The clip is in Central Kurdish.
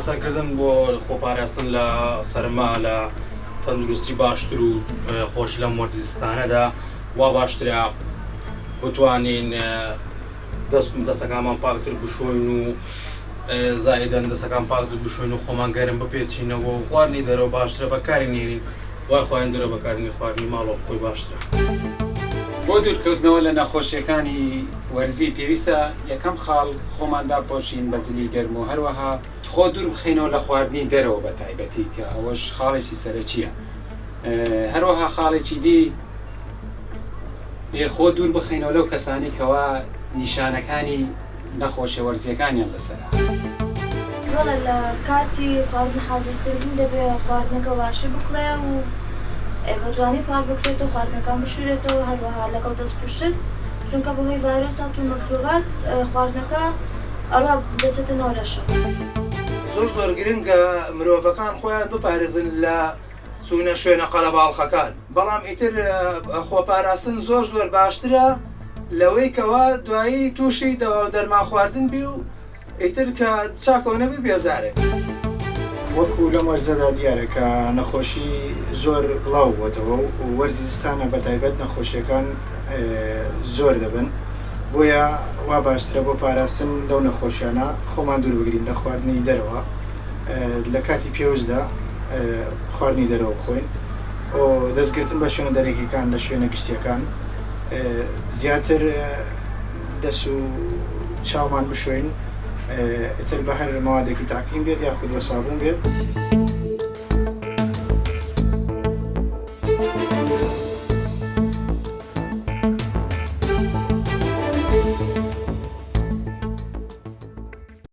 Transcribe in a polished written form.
چارەسەرکردن بۆ خۆپاراستن لە سەرما لە تەندروستی باشتر و خۆش لەم وەرزیستانەدا وا باشترە بتوانین دەستەکانمان پاکتر بشۆین و زائدەن دەستەکان پاکتر بشۆین و خۆمان گەرم بپێچینەوە و خواردنی دەرەوە باشترە بەکاری نێرین وای خۆیان دەرەوە بەکارنی خواردنی ماڵەوە خۆی باشترە. بۆ دوورکەوتنەوە لە نەخۆشیەکانی وەرزی پێویستە یەکەم خاڵ خۆمان داپۆشین بە جلی گەرم و هەروەها خۆ دوور بخینەوە لە خواردنی دەرەوە بە تایبەتی کە ئەوەش خاڵێکی سەرەکیە. هەروەها خاڵێکی دی خۆ دوور بخینەوە لەو کەسانی کەوا نیشانەکانی نەخۆشیە وەرزیەکانیان لەسەرە. وەڵا لە کاتی خواردن حازرکردن دەبێت خواردنەکە باشی بکڵێ و بەتوانی پاک بکرێتەوە خواردنەکان بشورێتەوە هەروەها لەگەڵ دەست و شت چونکە بەهۆی ڤایرۆسات و مەکرۆبات خواردنەکە ئەڕوا دەچێتە ناو لەشە. زۆر گرنگە مرۆڤەکان خۆیان بپارێزن لە چوونە شوێنە قەلەباڵغەکان بەڵام ئیتر خۆپاراستن زۆر باشترە لەوەی کەوا دوایی تووشی دەوا دەرمان خواردن بی و ئیتر کە چاکەوە نەبی بێزارێت. وەکو لەم وەرزەدا دیارە کە نەخۆشی زۆر بڵاو بووەتەوە و وەرزی زستانە بە تایبەت نەخۆشیەکان زۆر دەبن بۆیە وا باشترە بۆ پاراستن لەو نەخۆشیانە خۆمان دوور بگرین لە خواردنی دەرەوە لە کاتی پێوزدا خواردنی دەرەوە بخۆین و دەستگرتن بە شوێنە دەرەکیەکان لە شوێنە گشتیەکان زیاتر دەست و چاومان بشۆین ئتر بە هەر مەوادێکی تاقیم بێت یاخود بە سابوون بێت.